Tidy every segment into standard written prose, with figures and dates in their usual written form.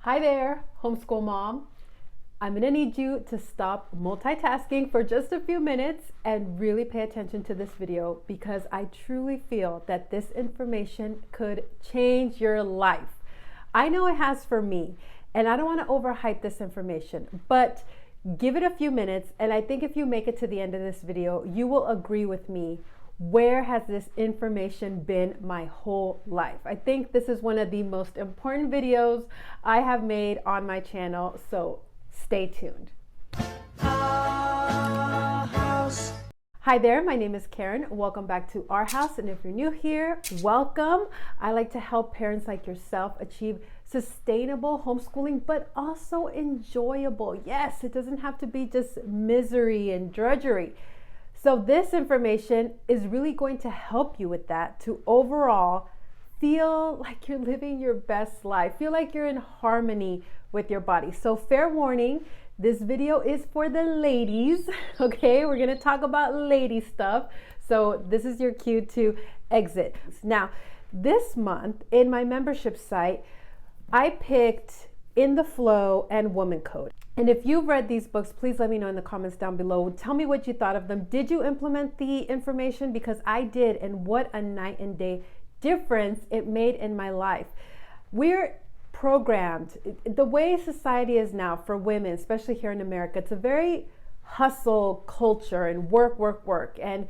Hi there, homeschool mom. I'm gonna need you to stop multitasking for just a few minutes and really pay attention to this video because I truly feel that this information could change your life. I know it has for me, and I don't wanna overhype this information, but give it a few minutes, and I think if you make it to the end of this video, you will agree with me. Where has this information been my whole life? I think this is one of the most important videos I have made on my channel, so stay tuned. Hi there, my name is Karen. Welcome back to our house, and if you're new here, welcome. I like to help parents like yourself achieve sustainable homeschooling, but also enjoyable. Yes, it doesn't have to be just misery and drudgery. So this information is really going to help you with that, to overall feel like you're living your best life, feel like you're in harmony with your body. So fair warning, this video is for the ladies, okay? We're gonna talk about lady stuff. So this is your cue to exit. Now, this month in my membership site, I picked In the Flow and Woman Code. And if you've read these books, please let me know in the comments down below. Tell me what you thought of them. Did you implement the information? Because I did, and what a night and day difference it made in my life. We're programmed, the way society is now for women, especially here in America, it's a very hustle culture and work. And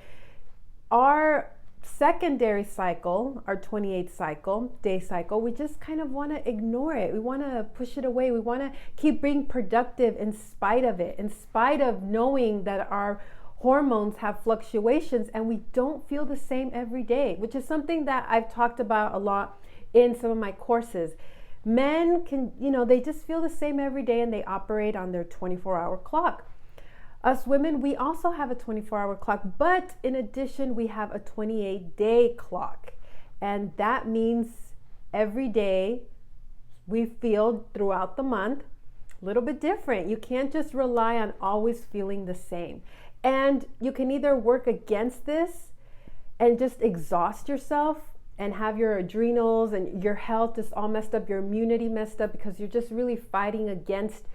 our secondary cycle, our 28th day cycle, we just kind of want to ignore it. We want to push it away. We want to keep being productive in spite of it, in spite of knowing that our hormones have fluctuations and we don't feel the same every day, which is something that I've talked about a lot in some of my courses. Men can, they just feel the same every day and they operate on their 24-hour clock. Us women, we also have a 24-hour clock, but in addition, we have a 28-day clock. And that means every day we feel throughout the month a little bit different. You can't just rely on always feeling the same. And you can either work against this and just exhaust yourself and have your adrenals and your health just all messed up, your immunity messed up, because you're just really fighting against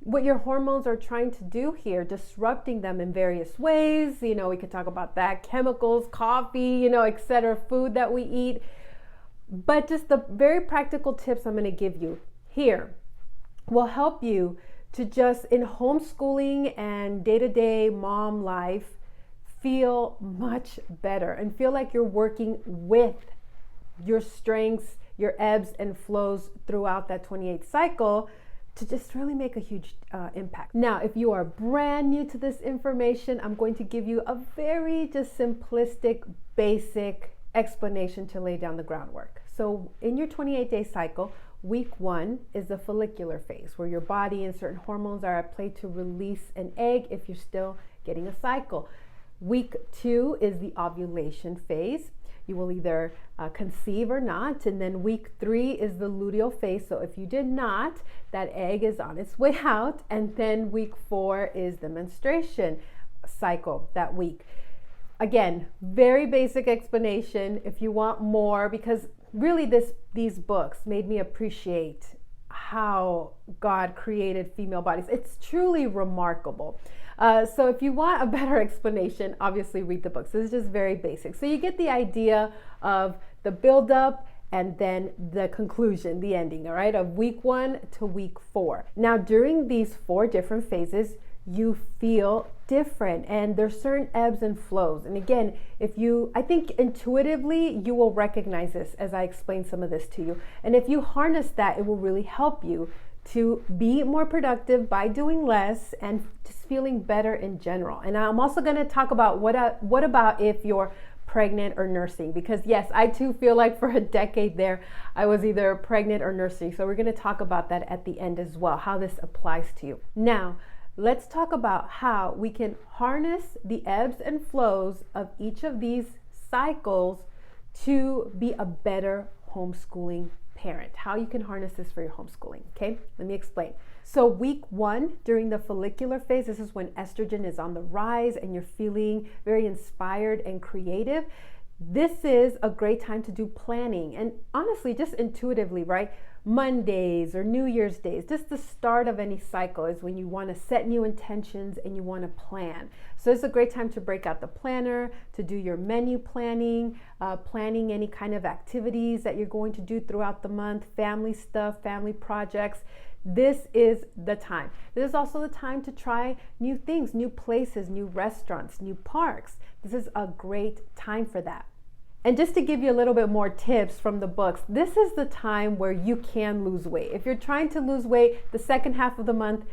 what your hormones are trying to do here, disrupting them in various ways. We could talk about that, chemicals, coffee, etc., food that we eat. But just the very practical tips I'm going to give you here will help you to just, in homeschooling and day-to-day mom life, feel much better and feel like you're working with your strengths, your ebbs and flows throughout that 28th cycle, to just really make a huge impact. Now, if you are brand new to this information, I'm going to give you a very just simplistic, basic explanation to lay down the groundwork. So in your 28-day cycle, week 1 is the follicular phase, where your body and certain hormones are at play to release an egg if you're still getting a cycle. Week 2 is the ovulation phase. You will either conceive or not. And then week 3 is the luteal phase. So if you did not, that egg is on its way out. And then week 4 is the menstruation cycle that week. Again, very basic explanation. If you want more, because really these books made me appreciate how God created female bodies. It's truly remarkable. So if you want a better explanation, obviously read the books. This is just very basic. So you get the idea of the build-up and then the conclusion, the ending, all right, of week 1 to week 4. Now, during these 4 different phases, you feel different, and there's certain ebbs and flows. And again, I think intuitively you will recognize this as I explain some of this to you. And if you harness that, it will really help you to be more productive by doing less and just feeling better in general. And I'm also going to talk about what about if you're pregnant or nursing, because yes, I too feel like for a decade there I was either pregnant or nursing. So we're going to talk about that at the end as well, how this applies to you. Now, let's talk about how we can harness the ebbs and flows of each of these cycles to be a better homeschooling parent, how you can harness this for your homeschooling. Okay, let me explain. So week 1, during the follicular phase, this is when estrogen is on the rise and you're feeling very inspired and creative. This is a great time to do planning, and honestly, just intuitively, right? Mondays or New Year's days. Just the start of any cycle is when you want to set new intentions and you want to plan. So it's a great time to break out the planner, to do your menu planning, planning any kind of activities that you're going to do throughout the month, family stuff, family projects. This is the time. This is also the time to try new things, new places, new restaurants, new parks. This is a great time for that. And just to give you a little bit more tips from the books, this is the time where you can lose weight. If you're trying to lose weight the second half of the month,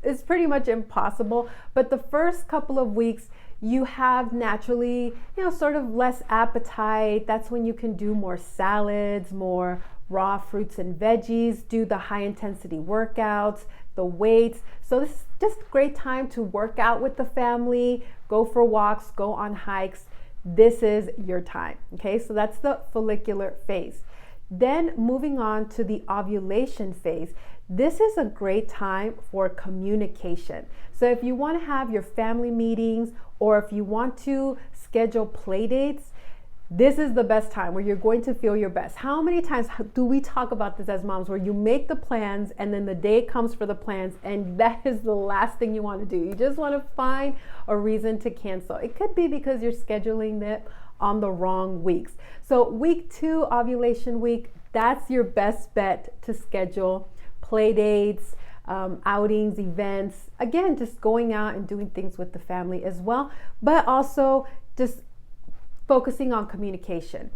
it's pretty much impossible. But the first couple of weeks, you have naturally, sort of less appetite. That's when you can do more salads, more raw fruits and veggies, do the high intensity workouts, the weights. So this is just a great time to work out with the family, go for walks, go on hikes. This is your time. Okay, so that's the follicular phase. Then moving on to the ovulation phase, this is a great time for communication. So if you want to have your family meetings or if you want to schedule play dates, this is the best time where you're going to feel your best. How many times do we talk about this as moms where you make the plans and then the day comes for the plans and that is the last thing you want to do? You just want to find a reason to cancel. It could be because you're scheduling it on the wrong weeks. So week 2, ovulation week, that's your best bet to schedule play dates, outings, events. Again, just going out and doing things with the family as well, but also just focusing on communication,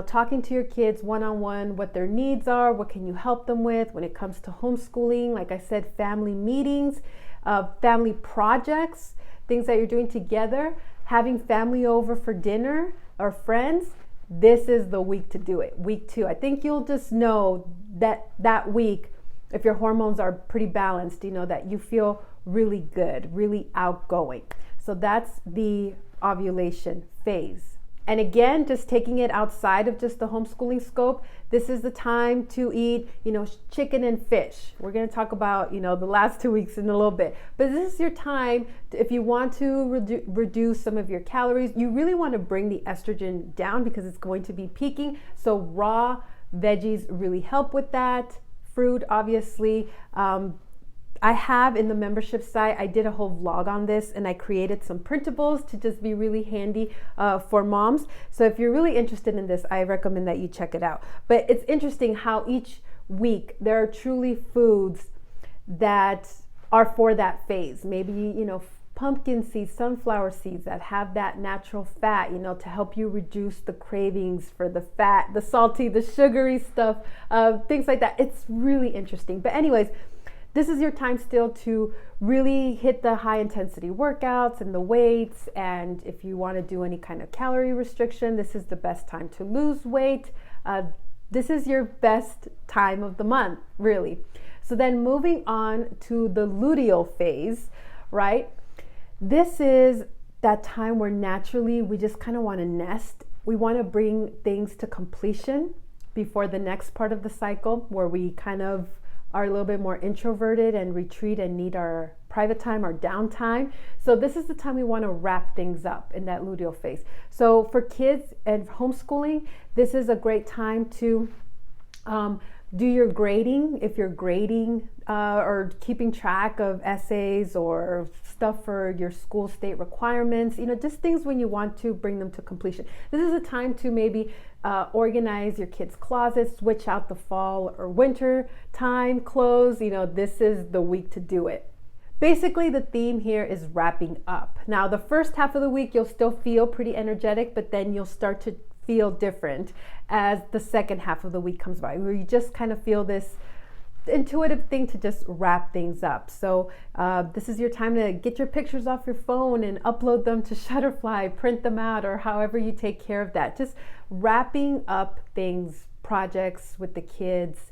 talking to your kids one-on-one, what their needs are, what can you help them with when it comes to homeschooling. Like I said, family meetings, family projects, things that you're doing together, having family over for dinner or friends. This is the week to do it. Week 2. I think you'll just know that week, if your hormones are pretty balanced, that you feel really good, really outgoing. So that's the ovulation phase. And again, just taking it outside of just the homeschooling scope, this is the time to eat, chicken and fish. We're going to talk about, the last 2 weeks in a little bit. But this is your time, if you want to reduce some of your calories, you really want to bring the estrogen down because it's going to be peaking. So raw veggies really help with that. Fruit, obviously. I have in the membership site, I did a whole vlog on this and I created some printables to just be really handy for moms. So if you're really interested in this, I recommend that you check it out. But it's interesting how each week there are truly foods that are for that phase. Maybe, pumpkin seeds, sunflower seeds that have that natural fat, to help you reduce the cravings for the fat, the salty, the sugary stuff, things like that. It's really interesting. But anyways, this is your time still to really hit the high intensity workouts and the weights. And if you want to do any kind of calorie restriction, this is the best time to lose weight. This is your best time of the month, really. So then moving on to the luteal phase, right? This is that time where naturally we just kind of want to nest. We want to bring things to completion before the next part of the cycle where we kind of are a little bit more introverted and retreat and need our private time, our downtime. So this is the time we want to wrap things up in that luteal phase. So for kids and homeschooling, this is a great time to do your grading. If you're grading or keeping track of essays or stuff for your school state requirements, just things when you want to bring them to completion. This is a time to maybe organize your kids' closets, switch out the fall or winter time clothes. This is the week to do it. Basically, the theme here is wrapping up. Now, the first half of the week, you'll still feel pretty energetic, but then you'll start to feel different as the second half of the week comes by, where you just kind of feel this intuitive thing to just wrap things up. So this is your time to get your pictures off your phone and upload them to Shutterfly, print them out, or however you take care of that. Just wrapping up things, projects with the kids,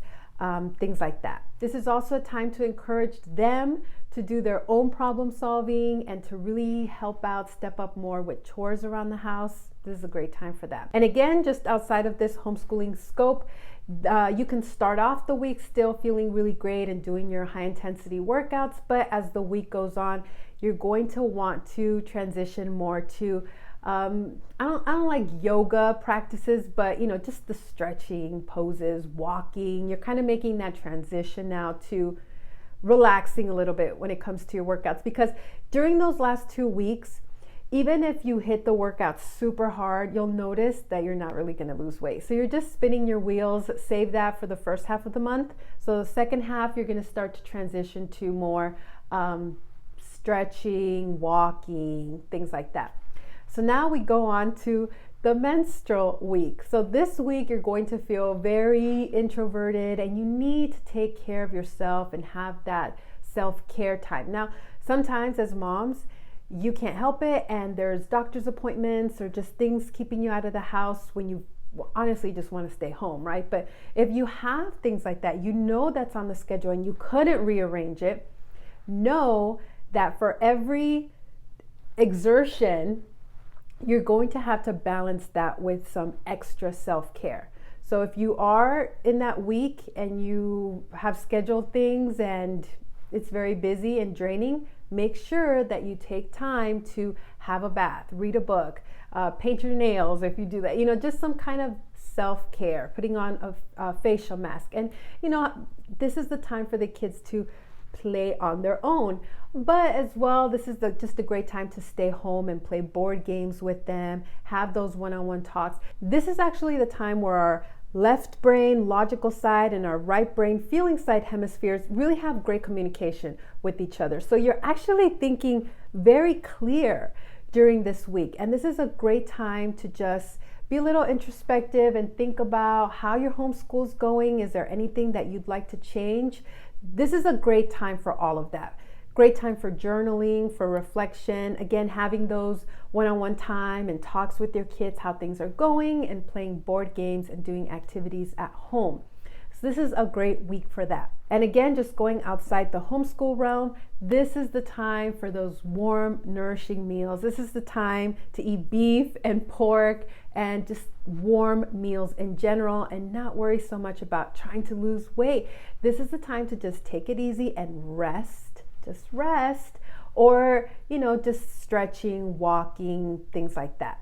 things like that. This is also a time to encourage them to do their own problem solving and to really help out, step up more with chores around the house. This is a great time for that. And again, just outside of this homeschooling scope, you can start off the week still feeling really great and doing your high intensity workouts, but as the week goes on, you're going to want to transition more to I don't like yoga practices, but just the stretching, poses, walking. You're kind of making that transition now to relaxing a little bit when it comes to your workouts, because during those last 2 weeks, even if you hit the workout super hard, you'll notice that you're not really going to lose weight. So you're just spinning your wheels. Save that for the first half of the month. So the second half, you're going to start to transition to more stretching, walking, things like that. So now we go on to the menstrual week. So this week you're going to feel very introverted, and you need to take care of yourself and have that self-care time. Now, sometimes as moms, you can't help it, and there's doctor's appointments or just things keeping you out of the house when you honestly just want to stay home, right? But if you have things like that, that's on the schedule and you couldn't rearrange it, know that for every exertion, you're going to have to balance that with some extra self-care. So if you are in that week and you have scheduled things and it's very busy and draining, make sure that you take time to have a bath, read a book, paint your nails if you do that, just some kind of self-care, putting on a facial mask. And this is the time for the kids to play on their own, but as well, this is just a great time to stay home and play board games with them, have those one-on-one talks. This is actually the time where our left brain, logical side, and our right brain, feeling side hemispheres really have great communication with each other. So you're actually thinking very clear during this week. And this is a great time to just be a little introspective and think about how your homeschool's going. Is there anything that you'd like to change? This is a great time for all of that. Great time for journaling, for reflection. Again, having those one-on-one time and talks with your kids, how things are going, and playing board games and doing activities at home. So this is a great week for that. And again, just going outside the homeschool realm, this is the time for those warm, nourishing meals. This is the time to eat beef and pork and just warm meals in general, and not worry so much about trying to lose weight. This is the time to just take it easy and rest, or just stretching, walking, things like that.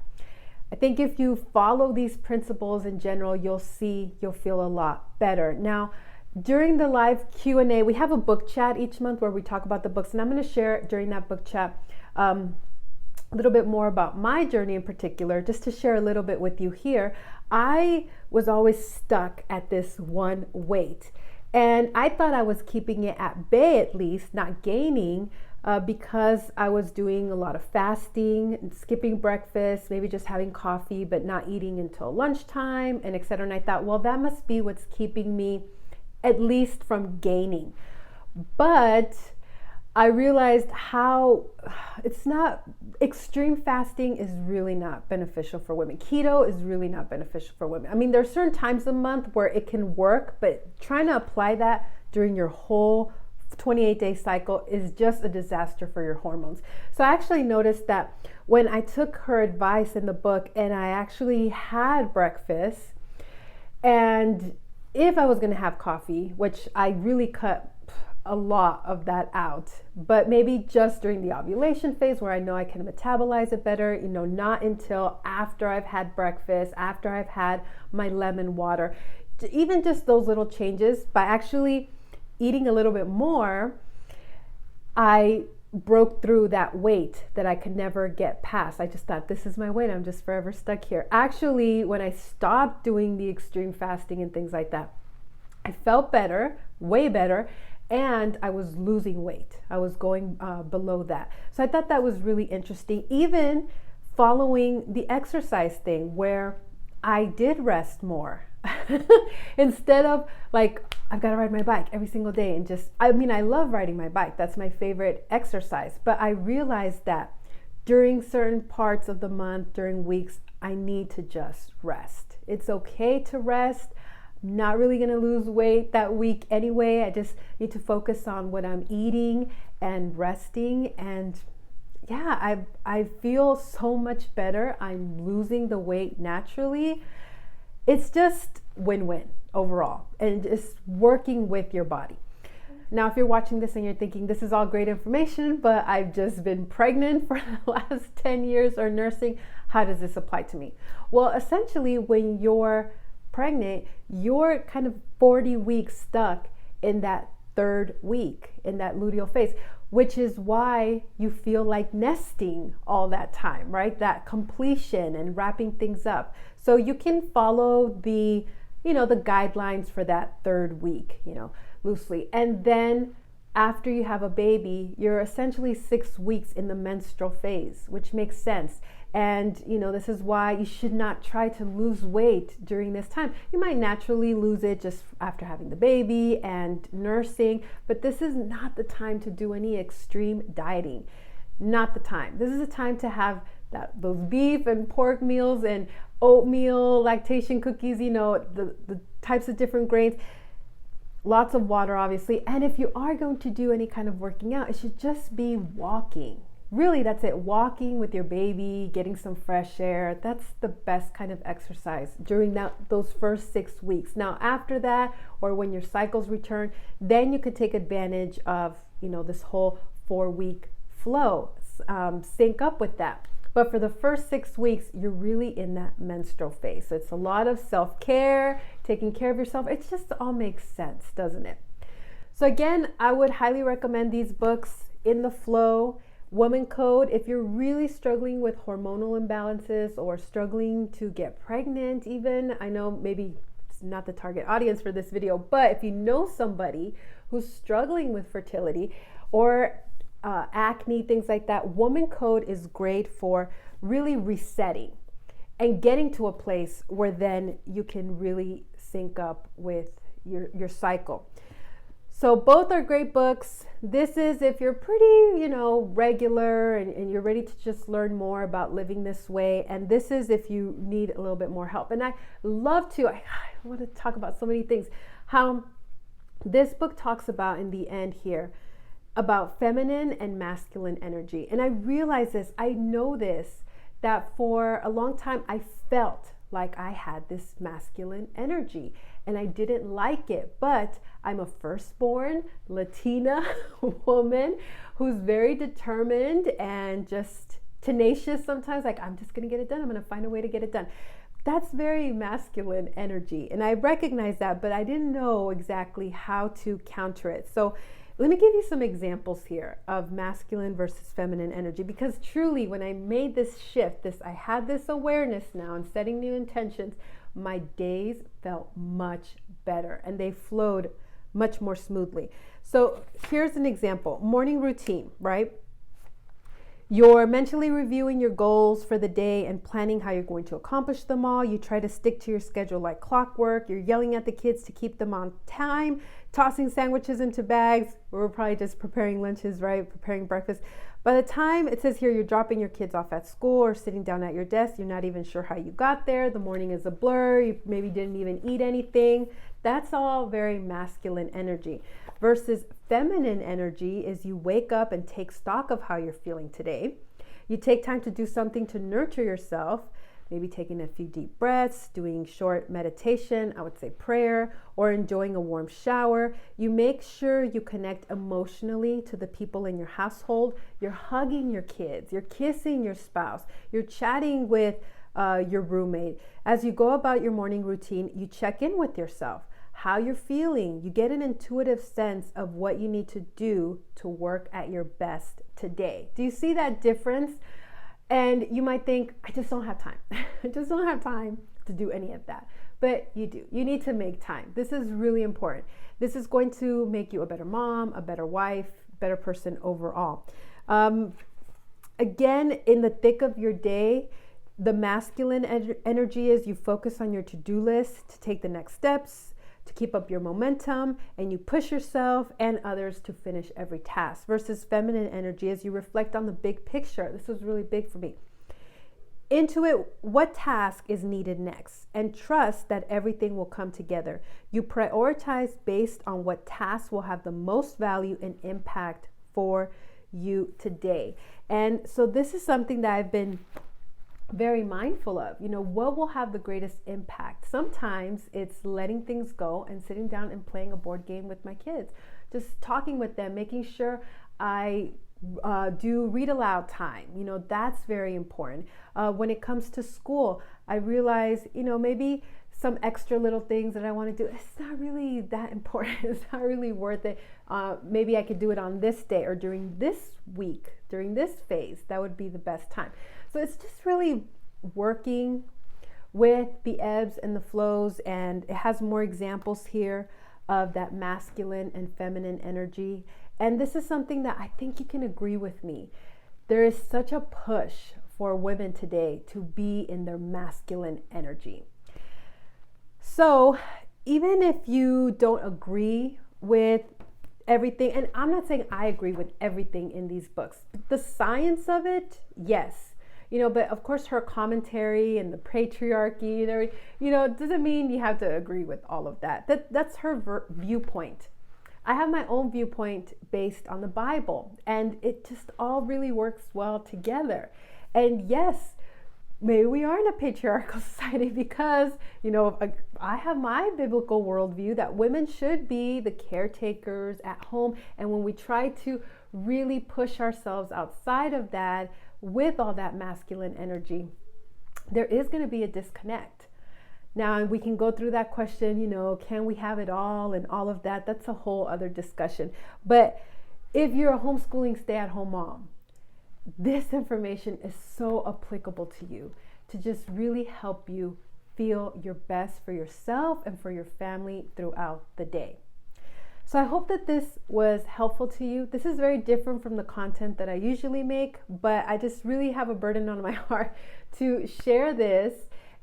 I think if you follow these principles in general, you'll feel a lot better. Now, during the live Q&A, we have a book chat each month where we talk about the books, and I'm going to share during that book chat a little bit more about my journey in particular, just to share a little bit with you here. I was always stuck at this one weight, and I thought I was keeping it at bay, at least not gaining, because I was doing a lot of fasting and skipping breakfast, maybe just having coffee but not eating until lunchtime, and etc. And I thought, well, that must be what's keeping me at least from gaining. But I realized how extreme fasting is really not beneficial for women. Keto is really not beneficial for women. I mean, there are certain times a month where it can work, but trying to apply that during your whole 28-day cycle is just a disaster for your hormones. So I actually noticed that when I took her advice in the book and I actually had breakfast, and if I was going to have coffee, which I really cut a lot of that out, but maybe just during the ovulation phase where I know I can metabolize it better, not until after I've had breakfast, after I've had my lemon water. Even just those little changes, by actually eating a little bit more, I broke through that weight that I could never get past. I just thought, this is my weight, I'm just forever stuck here. Actually, when I stopped doing the extreme fasting and things like that, I felt better, way better, and I was losing weight. I was going below that. So I thought that was really interesting. Even following the exercise thing, where I did rest more. Instead of I've got to ride my bike every single day and I love riding my bike. That's my favorite exercise. But I realized that during certain parts of the month, during weeks, I need to just rest. It's okay to rest. I'm not really going to lose weight that week anyway. I just need to focus on what I'm eating and resting. And yeah, I feel so much better. I'm losing the weight naturally. It's just win-win overall, and just working with your body. Now, if you're watching this and you're thinking, this is all great information, but I've just been pregnant for the last 10 years or nursing, how does this apply to me? Well, essentially, when you're pregnant, you're kind of 40 weeks stuck in that third week, in that luteal phase, which is why you feel like nesting all that time, right? That completion and wrapping things up. So you can follow the guidelines for that third week, loosely. And then after you have a baby, you're essentially 6 weeks in the menstrual phase, which makes sense. And this is why you should not try to lose weight during this time. You might naturally lose it just after having the baby and nursing, but this is not the time to do any extreme dieting. Not the time. This is a time to have those beef and pork meals and oatmeal, lactation cookies, the types of different grains. Lots of water, obviously. And if you are going to do any kind of working out, it should just be walking. Really, that's it. Walking with your baby, getting some fresh air. That's the best kind of exercise during those first 6 weeks. Now, after that, or when your cycles return, then you could take advantage of, this whole 4-week flow, sync up with that. But for the first 6 weeks, you're really in that menstrual phase. So it's a lot of self-care, taking care of yourself. It just all makes sense, doesn't it? So again, I would highly recommend these books, In the Flow, Woman Code. If you're really struggling with hormonal imbalances or struggling to get pregnant even, I know maybe it's not the target audience for this video, but if you know somebody who's struggling with fertility or acne, things like that, Woman Code is great for really resetting and getting to a place where then you can really sync up with your cycle. So both are great books. This is if you're pretty, regular and you're ready to just learn more about living this way. And this is if you need a little bit more help. And I want to talk about so many things. How this book talks about in the end here about feminine and masculine energy. And I realize this, I know this, that for a long time I felt like I had this masculine energy and I didn't like it, but I'm a firstborn Latina woman who's very determined and just tenacious sometimes, like I'm just gonna get it done, I'm gonna find a way to get it done. That's very masculine energy, and I recognize that, but I didn't know exactly how to counter it. So let me give you some examples here of masculine versus feminine energy, because truly when I made this shift, I had this awareness now and setting new intentions, my days felt much better and they flowed much more smoothly. So here's an example, morning routine, right? You're mentally reviewing your goals for the day and planning how you're going to accomplish them all. You try to stick to your schedule like clockwork. You're yelling at the kids to keep them on time, tossing sandwiches into bags. We're probably just preparing lunches, right? Preparing breakfast. By the time it says here you're dropping your kids off at school or sitting down at your desk, you're not even sure how you got there. The morning is a blur. You maybe didn't even eat anything. That's all very masculine energy. Versus feminine energy is you wake up and take stock of how you're feeling today. You take time to do something to nurture yourself, maybe taking a few deep breaths, doing short meditation, I would say prayer, or enjoying a warm shower. You make sure you connect emotionally to the people in your household. You're hugging your kids, you're kissing your spouse, you're chatting with your roommate. As you go about your morning routine, you check in with yourself, how you're feeling. You get an intuitive sense of what you need to do to work at your best today. Do you see that difference? And you might think, I just don't have time. I just don't have time to do any of that. But you do. You need to make time. This is really important. This is going to make you a better mom, a better wife, better person overall. Again, in the thick of your day, the masculine energy is you focus on your to-do list to take the next steps, to keep up your momentum, and you push yourself and others to finish every task. Versus feminine energy as you reflect on the big picture. This was really big for me. Intuit what task is needed next and trust that everything will come together. You prioritize based on what tasks will have the most value and impact for you today. And so this is something that I've been very mindful of. What will have the greatest impact? Sometimes it's letting things go and sitting down and playing a board game with my kids, just talking with them, making sure I do read aloud time. That's very important. When it comes to school, I realize, maybe some extra little things that I want to do, it's not really that important. It's not really worth it. Maybe I could do it on this day or during this week, during this phase. That would be the best time. So it's just really working with the ebbs and the flows, and it has more examples here of that masculine and feminine energy. And this is something that I think you can agree with me. There is such a push for women today to be in their masculine energy. So even if you don't agree with everything, and I'm not saying I agree with everything in these books, the science of it, yes. But of course her commentary and the patriarchy, doesn't mean you have to agree with all of that. That's her viewpoint. I have my own viewpoint based on the Bible, and it just all really works well together. And yes, maybe we are in a patriarchal society because, I have my biblical worldview that women should be the caretakers at home. And when we try to really push ourselves outside of that with all that masculine energy, there is going to be a disconnect. Now, we can go through that question, can we have it all and all of that? That's a whole other discussion. But if you're a homeschooling stay-at-home mom, this information is so applicable to you to just really help you feel your best for yourself and for your family throughout the day. So I hope that this was helpful to you. This is very different from the content that I usually make, but I just really have a burden on my heart to share this.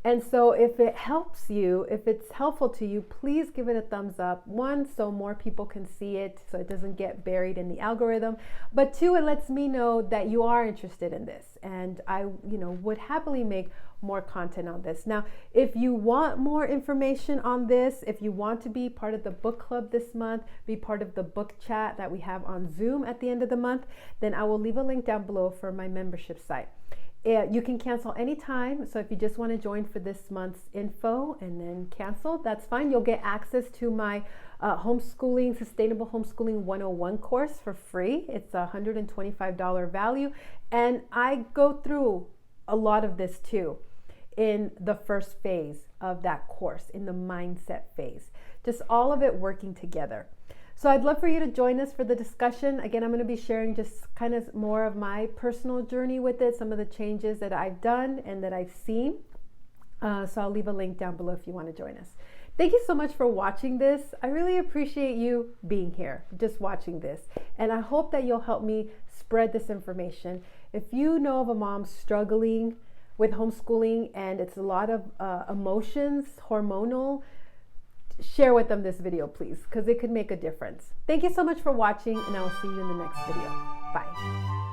And so if it helps you, if it's helpful to you, please give it a thumbs up. One, so more people can see it, so it doesn't get buried in the algorithm. But two, it lets me know that you are interested in this. And I, would happily make more content on this. Now, if you want more information on this, if you want to be part of the book club this month, be part of the book chat that we have on Zoom at the end of the month, then I will leave a link down below for my membership site. You can cancel anytime. So if you just want to join for this month's info and then cancel, that's fine. You'll get access to my Sustainable Homeschooling 101 course for free. It's a $125 value. And I go through a lot of this too in the first phase of that course, in the mindset phase. Just all of it working together. So I'd love for you to join us for the discussion. Again, I'm going to be sharing just kind of more of my personal journey with it, some of the changes that I've done and that I've seen. So I'll leave a link down below if you want to join us. Thank you so much for watching this. I really appreciate you being here, just watching this. And I hope that you'll help me spread this information. If you know of a mom struggling with homeschooling and it's a lot of emotions, hormonal, share with them this video, please, because it could make a difference. Thank you so much for watching, and I will see you in the next video. Bye.